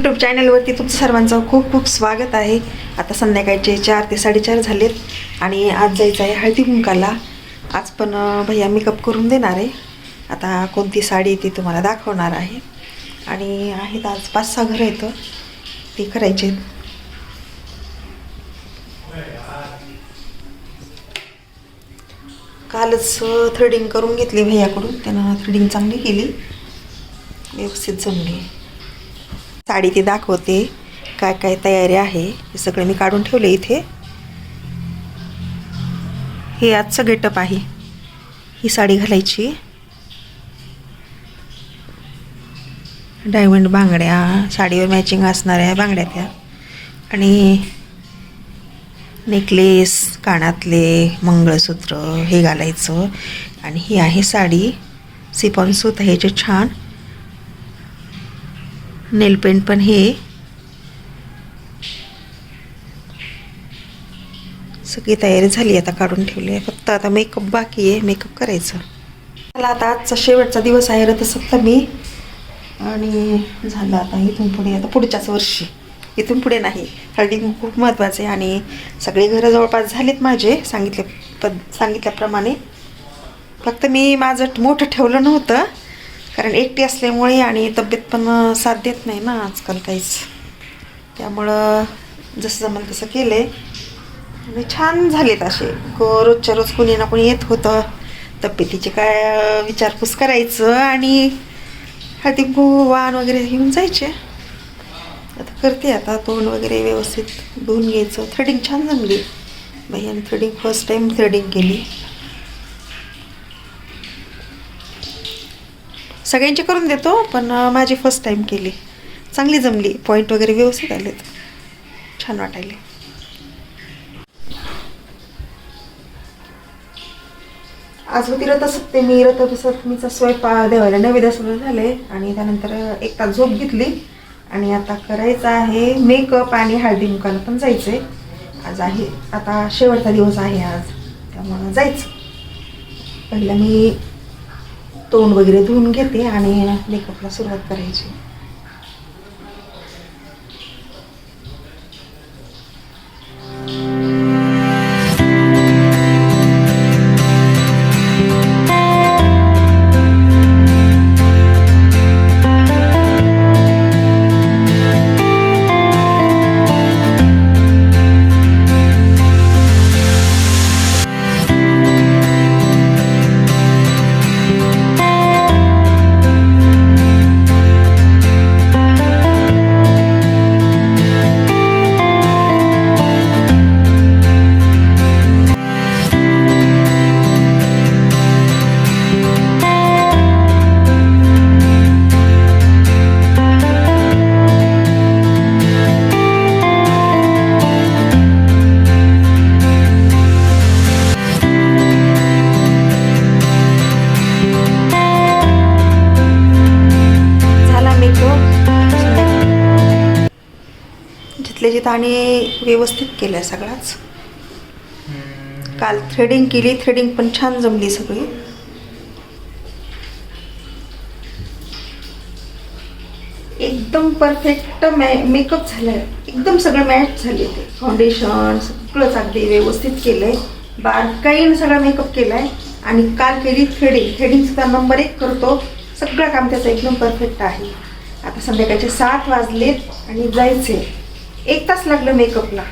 YouTube चॅनलवरती तुमचं सर्वांचं खूप खूप स्वागत आहे। आता संध्याकाळचे 4 ते 4:30 झालेत आणि आज जायचं आहे हळदी कुंकाला। आज पण भैया मेकअप करून देणार आहे। आता कोणती साडी ती तुम्हाला दाखवणार आहे आणि आहेत आज 5-6 घरं आहेत ती करायचे। कालच थ्रेडिंग करून घेतली भैयाकडून, त्यानं थ्रेडिंग चांगली केली, व्यवस्थित जमली। साडी ती दाखवते, काय काय तयारी आहे हे सगळं मी काढून ठेवले इथे। हे आजचं गेटअप आहे, ही साडी घालायची, डायमंड बांगड्या, साडीवर मॅचिंग असणाऱ्या बांगड्या त्या, आणि नेकलेस, कानातले, मंगळसूत्र हे घालायचं। आणि ही आहे साडी, सिफॉन सूत आहे जे छान, नेल पेंट पण हे, सगळी तयारी झाली, आता काढून ठेवली आहे, फक्त आता मेकअप बाकी आहे, मेकअप करायचं। मला आता आजचा शेवटचा दिवस आहे रथसप्तमी, आणि झालं आता इथून पुढे, आता पुढच्याच वर्षी, इथून पुढे नाही। हळदी खूप महत्त्वाचे आहे आणि सगळे घरं जवळपास झालेत माझे सांगितल्याप्रमाणे। फक्त मी माझं मोठं ठेवलं नव्हतं, कारण एकटी असल्यामुळे आणि तब्येत पण साथ देत नाही ना आजकाल काहीच, त्यामुळं जसं जमेल तसं केलं आहे आणि छान झालेत असे। रोजच्या रोज कोणी ना कोणी येत होतं, तब्येतीचे काय विचारपूस करायचं आणि हळदी वाण वगैरे घेऊन जायचे। आता करते, आता तोंड वगैरे व्यवस्थित धुवून घ्यायचं। थ्रेडिंग छान जमली, भैयाने थ्रेडिंग फर्स्ट टाईम थ्रेडिंग केली। सगळ्यांचे करून देतो, पण माझी फर्स्ट टाईम केली, चांगली जमली, पॉईंट वगैरे व्यवस्थित आलेत, छान वाटायले। आज होती रथसप्तमी, रथसप्तमीचा स्वयंपाक, देवाला नैवेद्य सगळं झाले आणि त्यानंतर 1 तास झोप घेतली आणि आता करायचं आहे मेकअप आणि हळदी कुंकाला पण जायचंय। आज आहे, आता शेवटचा दिवस आहे आज, त्यामुळं जायचं। पहिला मी तोंड वगैरे धुवून घेते आणि मेकअपला सुरुवात करायची। जिथं आणि व्यवस्थित केलं सगळाच। काल थ्रेडिंग केली, थ्रेडिंग पण छान जमली सगळी। एकदम परफेक्ट मेकअप झालाय, एकदम सगळं मॅच झाले, ते फाउंडेशन सगळंच अगदी व्यवस्थित केलंय, बारकाईने सगळा मेकअप केलाय। आणि काल केली थ्रेडिंग सुद्धा नंबर 1 करतो, सगळं काम त्याचं एकदम परफेक्ट आहे। आता संध्याकाळचे 7 वाजलेत आणि जायचे, 1 तास लागलं मेकअपला।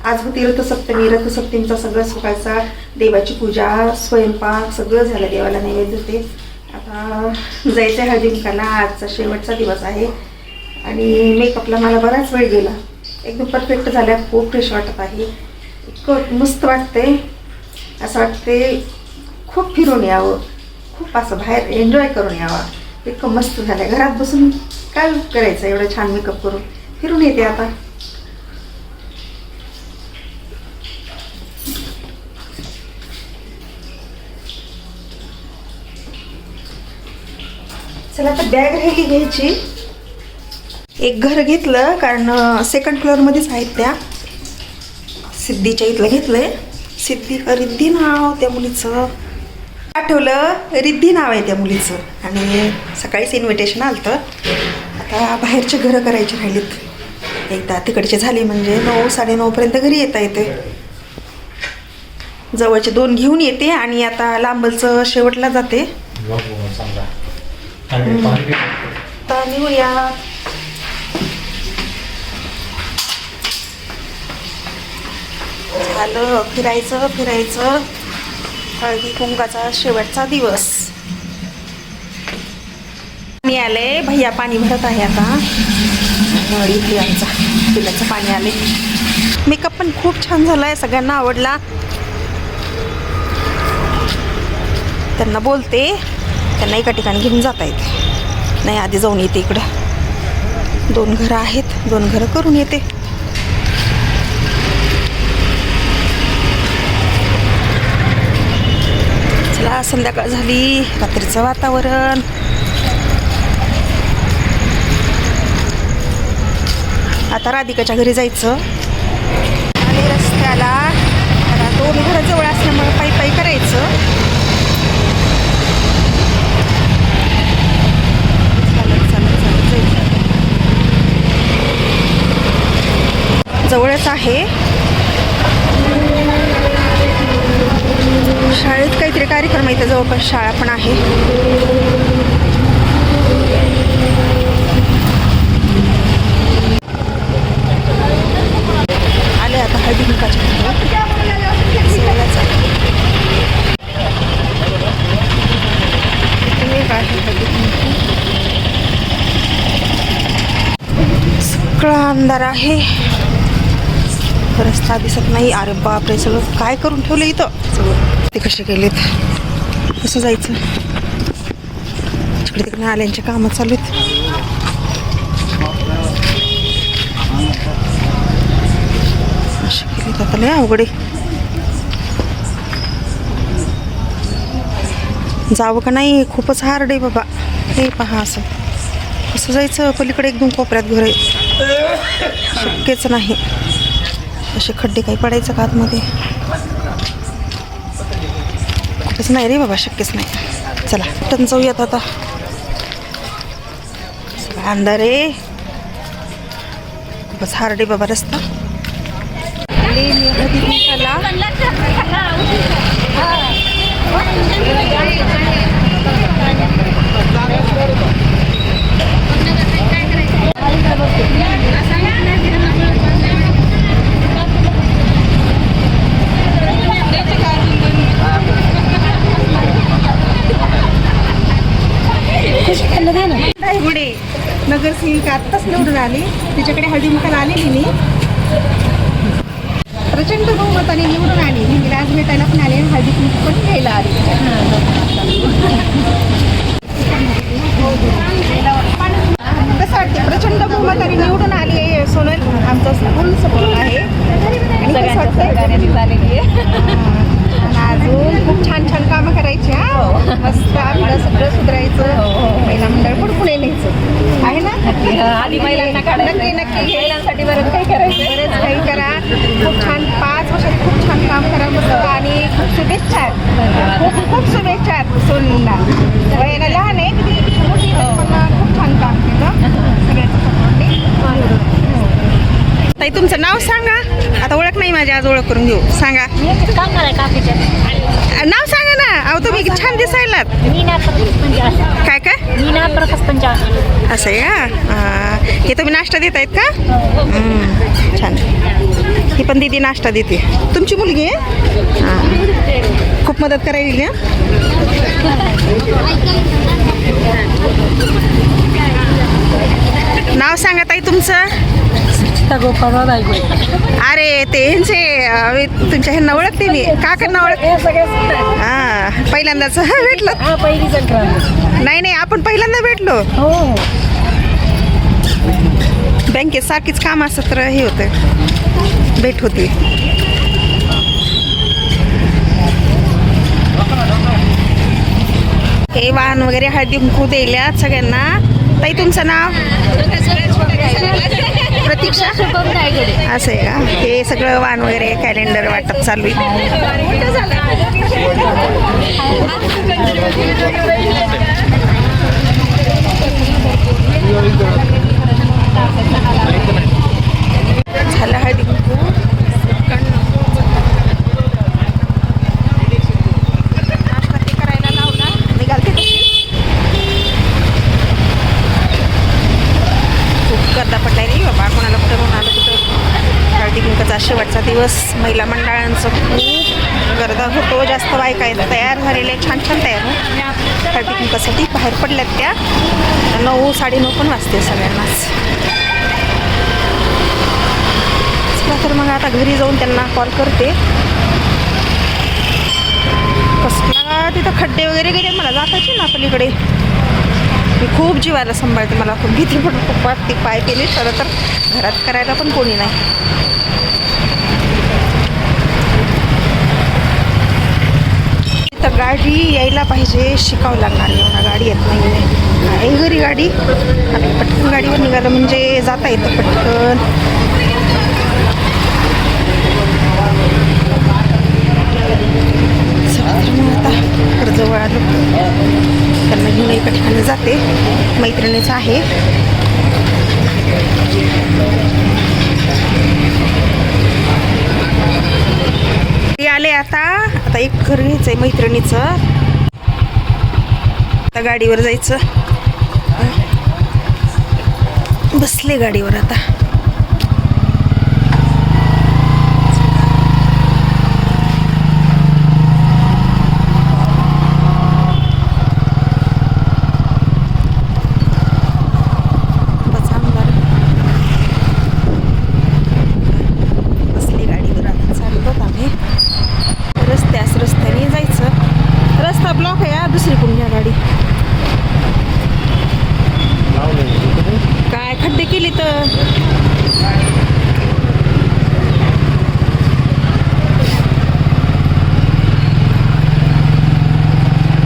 आज होती रथसप्तमी, रथसप्तमीचा सगळं सकाळचा देवाची पूजा, स्वयंपाक सगळं झालं, देवाला नैवेद्य होते। आता जायचं आहे हळदी कुंकाला, आजचा शेवटचा दिवस आहे आणि मेकअपला मला बराच वेळ गेला, एकदम परफेक्ट झाल्या, खूप फ्रेश वाटत आहे, इतकं मस्त वाटतंय, असं वाटते खूप फिरून यावं, खूप असं बाहेर एन्जॉय करून यावा, इतकं मस्त झालं। घरात बसून काय करायचं, एवढं छान मेकअप करून फिरून येते आता। चला आता बॅग राहिली घ्यायची। एक घर घेतलं, कारण 2nd फ्लोअरमध्येच आहेत त्या, सिद्धीच्या इथलं घेतलंय, सिद्धी रिद्धी नाव त्या मुलीचं, आठवलं, रिद्धी नाव आहे त्या मुलीचं, आणि सकाळीच इन्व्हिटेशन आलं होतं। आता बाहेरचे घरं करायचे राहिलेत. एकदा तिकडचे झाले म्हणजे 9 साडेनऊ पर्यंत घरी येता येते. जवळचे 2 घेऊन येते आणि आता लांबलचं शेवटला जाते. आता निघूया. झालं फिरायचं. हळदी कुंकाचा शेवटचा दिवस. पाणी आले. भैया पाणी भरत आहे आता. इथे आमचा पिल्याचं पाणी आले. मेकअप पण खूप छान झालाय, सगळ्यांना आवडला. त्यांना बोलते, त्यांना एका ठिकाणी घेऊन जाता येते. नाही आधी जाऊन येते इकडं. 2 घरं आहेत, 2 घरं करून येते. चला संध्याकाळ झाली, रात्रीचं वातावरण. आता राधिकाच्या घरी जायचं. आणि रस्त्याला 2 घरं जवळ असल्यामुळे पायी करायचं. चालत जायचं. जवळच आहे. शाळेत काहीतरी कार्यक्रम आहे, जवळपास शाळा पण आहे. आले आता हळदी कुंकाच्या सगळा अंधार आहे, रस्ता दिसत नाही. अरे बापरे, सगळं काय करून ठेवलं इथं. ते कसे गेलेत, कसं जायचं. तिकडे तिकडे नाल्यांचे कामं चालू आहेत. असे केलेत आता, लय अवघड आहे. जावं का नाही, खूपच हार्ड आहे बाबा. हे पहा, असं कसं जायचं. पलीकडे 1-2 कोपऱ्यात घर आहे, शक्यच नाही. असे खड्डे काही पडायचं का आतमध्ये, खूपच नाही रे बाबा, शक्यच नाही. चला टन जाऊयात आता. सगळा अंधार आहे, खूपच हार्ड आहे बाबा रस्ता. नगरसेविका आत्ताच निवडून आली, तिच्याकडे हळदी कुंकाला आलेली मी. प्रचंड बहुमताने निवडून आली. मी राज भेटायला पण आले, हळदी कुंकू पण घ्यायला आली. कसं वाटते, प्रचंड बहुमताने निवडून आली आहे सोनल. आमचं फुल सपोर्ट आहे. अजून खूप छान छान कामं करायची. मस्त आपलं सगळं सुधारायचं. महिला मंडळ पुढे पुढे न्यायचं आहे ना. आधी महिलांना नक्की महिलांसाठी बरंच काही करायचं, बरेच काही करा. खूप छान 5 वर्षात खूप छान काम करा मस्त. आणि खूप शुभेच्छा, खूप शुभेच्छा सोनला. वयाला लहान आहे, पण खूप छान काम केलं. सगळ्यांचं सपोर्ट. ताई तुमचं नाव सांगा. आता ओळख नाही माझी, आज ओळख करून घेऊ. सांगा नाव सांगा ना. अहो तुम्ही छान दिसायलात. काय काय असं आहे का. हे तुम्ही नाश्ता देत आहेत का. छान. ही पण दीदी नाश्ता देते. तुमची मुलगी आहे. हां, खूप मदत करायला. नाव सांगा ताई तुमचं. अरे ते ह्यांचे तुमच्या ह्यांना ओळखते मी. काकांना ओळखते. हां, पहिल्यांदाच भेटलो. नाही आपण पहिल्यांदा भेटलो. बँकेत सारखीच काम असत तर हे होतं, भेट होती. हे वाहन वगैरे हळदी कुंकू द्यायल्यात सगळ्यांना. ताई तुमचं नाव. प्रतीक्षा. असं आहे का. हे सगळं वाहन वगैरे कॅलेंडर वाटप चालू आहे. झाला हळदी कुंकू. नाश्ता ते करायला लावला, निघालते तशी. खूप गर्दा पडलाय रे बाबा, कोणाला कुठं म्हणून आलं कुठं. हळदी कुंकाचा शेवटचा दिवस, महिला मंडळांचं खूप गर्दा होतो. जास्त बायका आहेत तयार झालेल्या, छान छान तयार हो हळदी कुंकासाठी बाहेर पडल्यात त्या. 9 साडेनऊ पण वाजते सगळ्यांनाच. तर मग आता घरी जाऊन त्यांना कॉल करते. कसला तिथं खड्डे वगैरे गेले, मला जाताचे ना पलीकडे. मी खूप जीवाला सांभाळते, मला खूप भीती पण खूप वाटते. पाय केले तर घरात करायला पण कोणी नाही. तिथं गाडी यायला पाहिजे, शिकावं लागणार. एवढा गाडी येत नाही आहे घरी गाडी. आणि पटकन गाडीवर निघालं म्हणजे जाता येतं पटकन. आता जवळ आलो, त्यांना घेऊन एका ठिकाणी जाते. मैत्रिणीचं आहे. ते आले आता एक घर घ्यायचंय मैत्रिणीचं. आता गाडीवर जायचं. बसले गाडीवर आता. रस्त्याने जायचं. रस्ता ब्लॉक आहे, दुसरीकडून घ्या गाडी. काय खड्डे केली तर.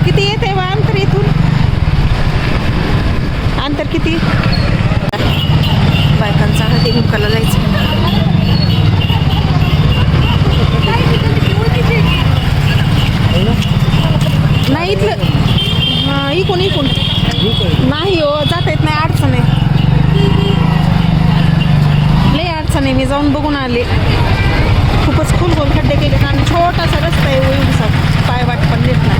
किती येते बा अंतर इथून? अंतर किती? बायकांचा हळदी कुंकाला जायचं. नाही इथलं, हां इकून नाही हो, जाता येत नाही. अडचण आहे, लई अडचण आहे. मी जाऊन बघून आले. खूपच खोल खड्डे केले आणि छोटासा रस्ता आहे. एवढीसा पाय वाट पण देत नाही.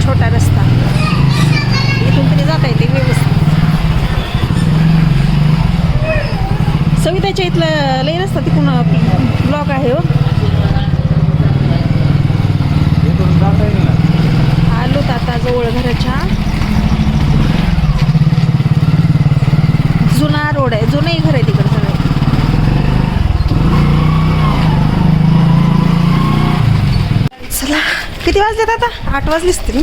छोटा रस्ता, इथून तरी जाता येते व्यवस्थित. सविताच्या इथलं लई रस्ता तिकडून ब्लॉक आहे हो. आलो तर आता जवळ घराच्या. जुना रोड आहे, जुनंही घर आहे तिकडं सगळं. चला, किती वाजलेत आता? 8 वाजलेच तरी.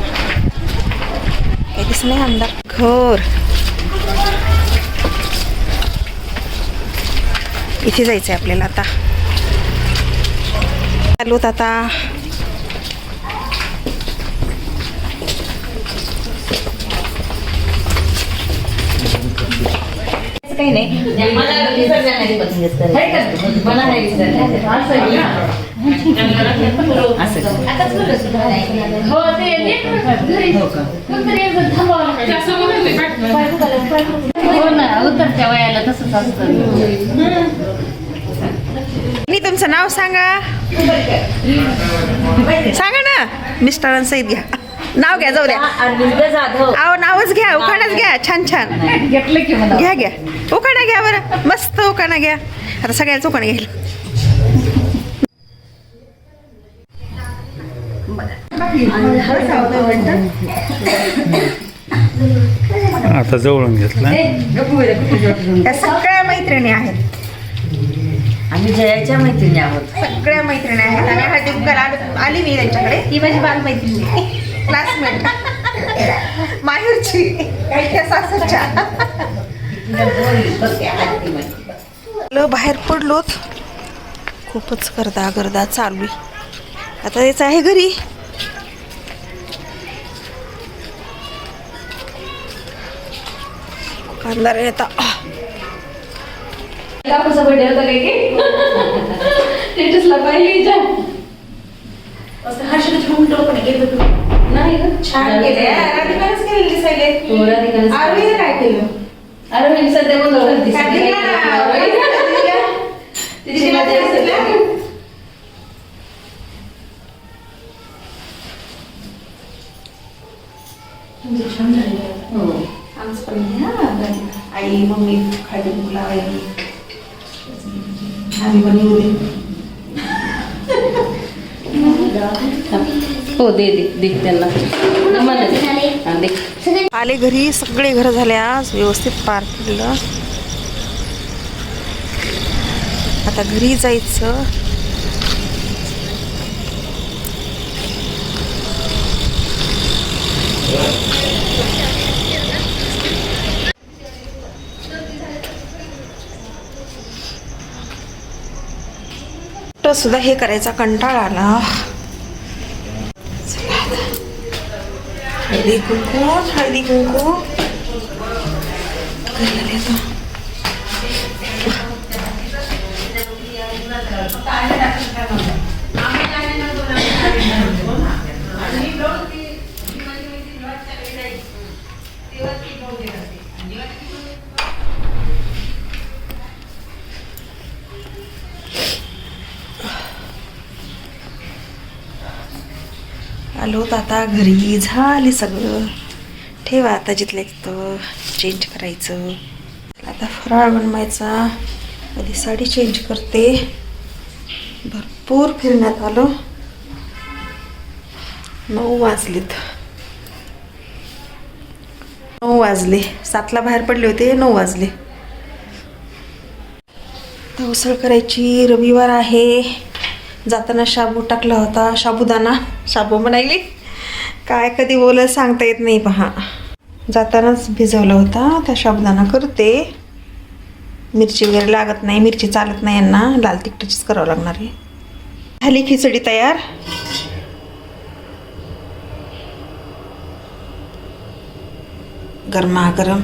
काही दिसत नाही अंधार. घर इथे जायचं आहे आपल्याला आता. आलोत आता. काही नाही, मला विसरण्याची पसंत करायची. मला नाही विसरण्याची. हो ना, उतरत्या वयाला तसंच असतं. तुमचं नाव सांगा. सांगा ना. मिस्टरांसहित घ्या. नाव घ्या, जाऊ द्या. अहो नावच घ्या, उखाणाच घ्या. छान छान घेतलं की मला. घ्या उखाणा घ्या बरं. मस्त उखाणा घ्या. आता सगळ्याच उखाणा घ्यायला. आता जवळून घेतलं. त्या सगळ्या मैत्रिणी आहेत. आम्ही जयाच्या मैत्रिणी आहोत. सगळ्या मैत्रिणी आहेत. आणि हळदी कुंकाला आली मी त्यांच्याकडे. ती माझी बालमैत्रिणी, क्लासमेट, माहेरची, काही त्या सासरच्या. बाहेर पडलोत. खूपच गर्दा चालू आहे. आता यायचं आहे घरी. कांदा आता काकूचा बर्थडे होता काय की स्टेटसला पाहिली जा हर्षदाची मम्मी पण गेलो तुम्ही नाही ग छान केले राधिकानेच केलेलं दिसायले. हो, राधिकानेच. आरवीने काय केलं? अरे मी सध्या बोलतो तिची मजा असेल ना? म्हणजे छान झालेलं. हो आमचं पण घ्या. आई मम्मी खाली मुला आम्ही पण येऊ दे. हो दे दे दे त्यांना मला दे. हा, दे. आले घरी, सगळे घर झाले आज व्यवस्थित पार पडलं. आता घरी जायचं. सुद्धा हे करायचा कंटाळा आला. चला आता. हळदी कुंकू हळदी कुंकू करायला येतो. आलो तर आता घरी झाले सगळं. ठेवा आता जिथलं तिथं चेंज करायचं. आता फराळ बनवायचा. आधी साडी चेंज करते. भरपूर फिरण्यात आलो. 9 वाजलेत. 9 वाजले. 7ला बाहेर पडले होते. 9 वाजले. आता उसळ करायची. रविवार आहे. जाताना शाबू टाकला होता. साबुदाणा शाबू बनायली. काय कधी बोलत सांगता येत नाही. पहा जातानाच भिजवला होता. त्या साबुदाणा करते. मिरची वगैरे लागत नाही. मिरची चालत नाही यांना. लाल तिखटाचीच करावं लागणार आहे. झाली खिचडी तयार. गरमागरम.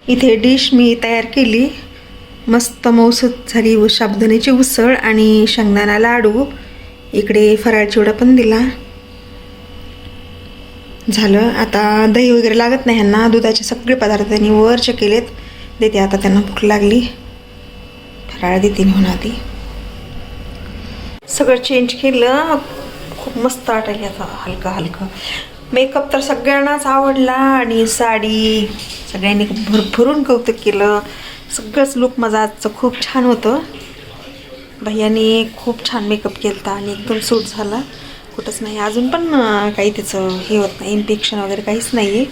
इथे डिश मी तयार केली. मस्त मौसूद झाली साबुदाण्याची उसळ आणि शेंगदाणा लाडू. इकडे फराळ चिवडा पण दिला. झालं. आता दही वगैरे लागत नाही ह्यांना. दुधाचे सगळे पदार्थ त्यांनी वरचे केलेत. देते आता. त्यांना भूक लागली. फराळ देते म्हणून आधी. सगळं चेंज केलं. खूप मस्त वाटायला आता. हलका हलका मेकअप तर सगळ्यांनाच आवडला. आणि साडी सगळ्यांनी भरभरून कौतुक केलं. सगळंच लुक माझा आजचं खूप छान होतं. भैयाने खूप छान मेकअप केला आणि एकदम सूट झाला. कुठंच नाही अजून पण काही त्याचं हे होत नाही. इन्फेक्शन वगैरे काहीच नाही आहे.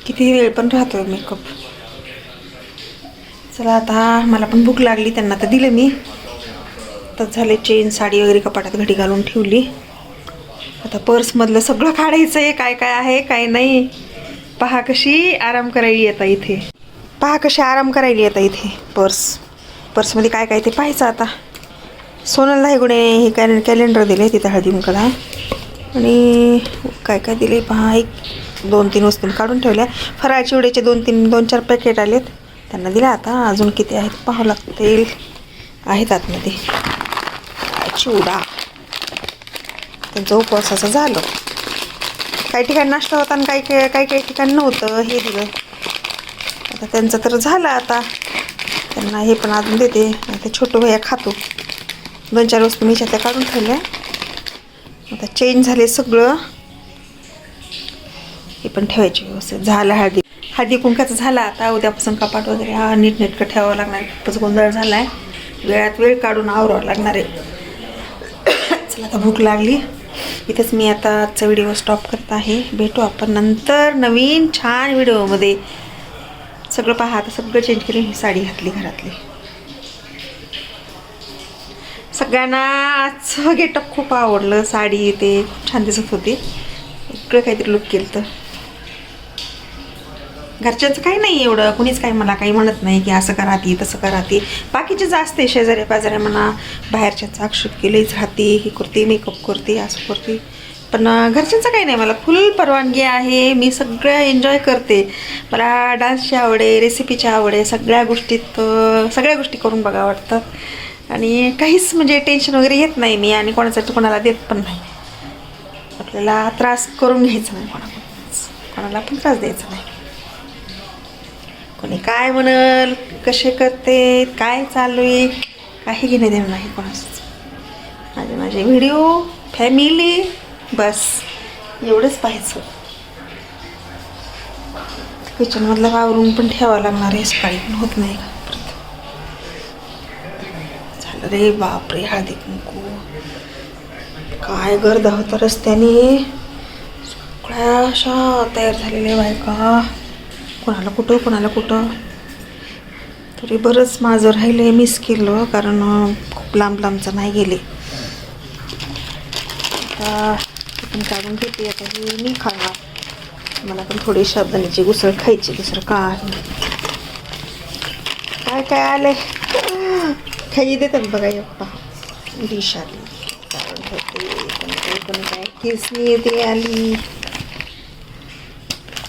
किती वेळ पण राहतो मेकअप. चला आता मला पण भूक लागली. त्यांना तर दिलं मी. तर झाले चेंज. साडी वगैरे कपाटात घडी घालून ठेवली. आता पर्समधलं सगळं काढायचं आहे. काय काय आहे काय नाही. पहा कशी आराम करायला येता इथे. पहा कशी आराम करायला येता इथे. पर्समध्ये काय काय ते पाहायचं आता. सोनलला हे गुणे हे कॅलेंडर दिले. तिथं हळदी कुंकूला आणि काय काय दिले पहा. 1-2-3 वस्तू काढून ठेवल्या. फराळ चिवड्याचे 2-4 पॅकेट आलेत. त्यांना दिला. आता अजून किती आहेत पाहावं लागतील. आहेत आतमध्ये. चिवडा त्यांचं उपवासाचं झालं. काही ठिकाणी नाश्ता होता आणि काही ठिकाणी नव्हतं. हे दिलं. आता त्यांचं तर झालं. आता त्यांना हे पण अजून देते. ते छोटं भैया खातो. 2-4 वस्तू मी त्यातल्या काढून ठेवल्या. आता चेंज झाले सगळं. हे पण ठेवायची व्यवस्थित. झालं हळदी कुंकाचं झालं. आता उद्यापासून कपाट वगैरे नीटनेटकं ठेवावं लागणार. खूपच गोंधळ झाला आहे. वेळात वेळ काढून आवरावं लागणार आहे. चला आता भूक लागली. इथेच मी आता आजचा व्हिडिओ स्टॉप करत आहे. भेटू आपण नंतर नवीन छान व्हिडिओमध्ये. सगळं पहा. आता सगळं चेंज केलं. ही साडी घातली घरातली. सगळ्यांना आजचं गेटअप खूप आवडलं. साडी ते खूप छान दिसत होती. इकडं काहीतरी लुक केलं. तर घरच्यांचं काही नाही एवढं. कुणीच काही मला काही म्हणत नाही की असं करा ती तसं करा ती. बाकीचे जास्त शेजारी पाजाऱ्या म्हणा बाहेरच्या अक्षुत केलीच राहते. ही करते मेकअप करते असं करते. पण घरच्यांचं काही नाही, मला फुल परवानगी आहे. मी सगळं एन्जॉय करते. मला डान्सची आवड आहे, रेसिपीची आवड आहे, सगळ्या गोष्टी करून बघा वाटतात. आणि काहीच म्हणजे टेन्शन वगैरे घेत नाही मी, आणि कोणाला देत पण नाही. आपल्याला त्रास करून घ्यायचा नाही कोणाला पण त्रास द्यायचा नाही. कोणी काय म्हणल, कसे करते, काय चालू आहे, काही घेणे देणं नाही कोणाचं. माझे व्हिडिओ, फॅमिली, बस एवढंच पाहायचं. किचनमधलं आवरून पण ठेवावं लागणार आहे, सकाळी पण होत नाही का परत. झालं रे बापरे, हळदी कुंकू काय गर्दा होता रस्त्याने. सगळ्या अशा तयार झालेल्या बायका, कोणाला कुठं. तरी बरंच माझं राहिलं, मिस केलं, कारण खूप लांबचं नाही गेले. आता पण काढून घेते. आता हे मी खाणार, मला पण थोडी साबुदाण्याची उसळ खायची, दुसरं काय आले खाई देतात बघा. यप्पा डिश आली, कोणी काय किसणी ते आली,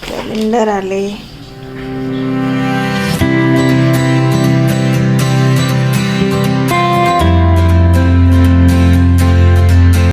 कॅलेंडर आले.